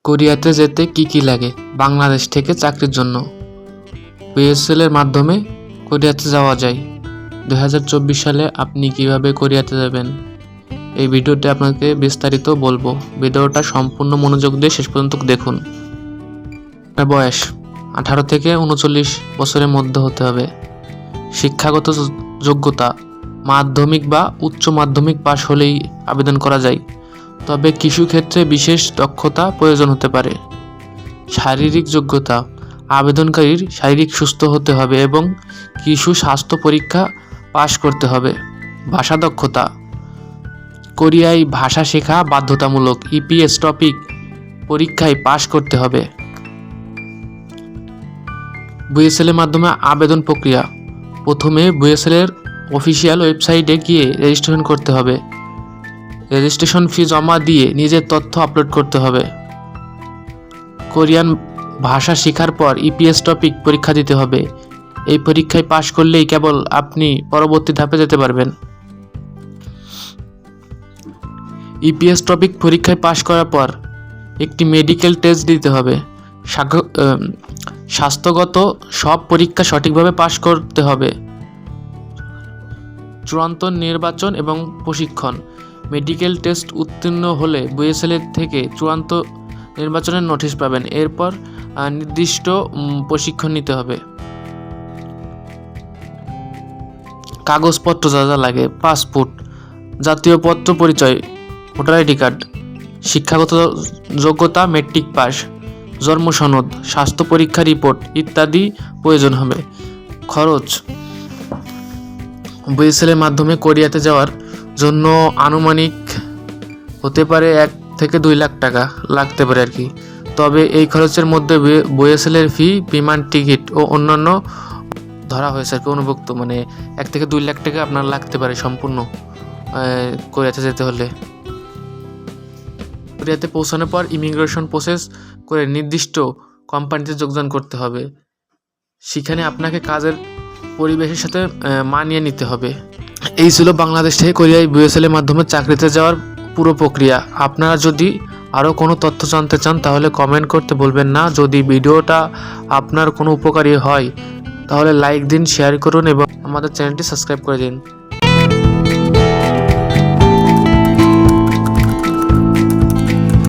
কোরিয়াতে যেতে কি লাগে বাংলাদেশ থেকে চাকরির জন্য? বিএসএল এর মাধ্যমে কোরিয়াতে যাওয়া যায়। 2024 সালে আপনি কিভাবে কোরিয়াতে যাবেন, এই ভিডিওতে আপনাকে বিস্তারিত বলবো। ভিডিওটা সম্পূর্ণ মনোযোগ দিয়ে শেষ পর্যন্ত দেখুন। আপনার বয়স 18 থেকে 39 বছরের মধ্যে হতে হবে। শিক্ষাগত যোগ্যতা মাধ্যমিক বা উচ্চ মাধ্যমিক পাশ হলেই আবেদন করা যায়, তবে কিছু ক্ষেত্রে বিশেষ দক্ষতা প্রয়োজন হতে পারে। শারীরিক যোগ্যতা আবেদনকারীর শারীরিক সুস্থ হতে হবে এবং কিছু স্বাস্থ্য পরীক্ষা পাশ করতে হবে। ভাষা দক্ষতা কোরিয়ায় ভাষা শেখা বাধ্যতামূলক। ইপিএস টপিক পরীক্ষায় পাশ করতে হবে। বিএসএল এর মাধ্যমে আবেদন প্রক্রিয়া, প্রথমে বিএসএল এর অফিসিয়াল ওয়েবসাইটে গিয়ে রেজিস্ট্রেশন করতে হবে। রেজিস্ট্রেশন ফি জমা দিয়ে নিজের তথ্য আপলোড করতে হবে। কোরিয়ান ভাষা শেখার পর ইপিএস টপিক পরীক্ষা দিতে হবে। এই পরীক্ষায় পাশ করলেই কেবল আপনি পরবর্তী ধাপে যেতে পারবেন। ইপিএস টপিক পরীক্ষায় পাশ করার পর একটি মেডিকেল টেস্ট দিতে হবে। স্বাস্থ্যগত সব পরীক্ষা সঠিকভাবে পাশ করতে হবে। চূড়ান্ত নির্বাচন এবং প্রশিক্ষণ মেডিকেল টেস্ট উত্তীর্ণ হলে বিএসএল থেকে চূড়ান্ত নির্বাচনের নোটিশ পাবেন। এরপর নির্দিষ্ট প্রশিক্ষণ নিতে হবে। কাগজপত্র যা লাগে: পাসপোর্ট, জাতীয় পত্র পরিচয়, ভোটার আইডি কার্ড, শিক্ষাগত যোগ্যতা মেট্রিক পাস, জন্ম সনদ, স্বাস্থ্য পরীক্ষা রিপোর্ট ইত্যাদি প্রয়োজন হবে। খরচ বিএসএল এর মাধ্যমে কোরিয়াতে যাওয়ার জন্য আনুমানিক হতে পারে 1 থেকে 2 লাখ টাকা লাগতে পারে আর কি। তবে এই খরচের মধ্যে বিএসএল এর ফি, বিমান টিকিট ও অন্যান্য ধরা হয়েছে আর কি অনুভুক্ত। 1 থেকে 2 লাখ টাকা আপনার লাগতে পারে সম্পূর্ণ কোরিয়াতে যেতে হলে। কোরিয়াতে পৌঁছানোর পর ইমিগ্রেশন প্রসেস করে নির্দিষ্ট কোম্পানিতে যোগদান করতে হবে। সেখানে আপনাকে কাজের পরিবেশের সাথে মানিয়ে নিতে হবে। এই ছিল বাংলাদেশ থেকে কোরিয়ায় বিএসএল এর মাধ্যমে চাকরিতে যাওয়ার পুরো প্রক্রিয়া। আপনারা যদি আরও কোনো তথ্য জানতে চান তাহলে কমেন্ট করতে ভুলবেন না। যদি ভিডিওটা আপনার কোনো উপকারী হয় তাহলে লাইক দিন, শেয়ার করুন এবং আমাদের চ্যানেলটি সাবস্ক্রাইব করে দিন।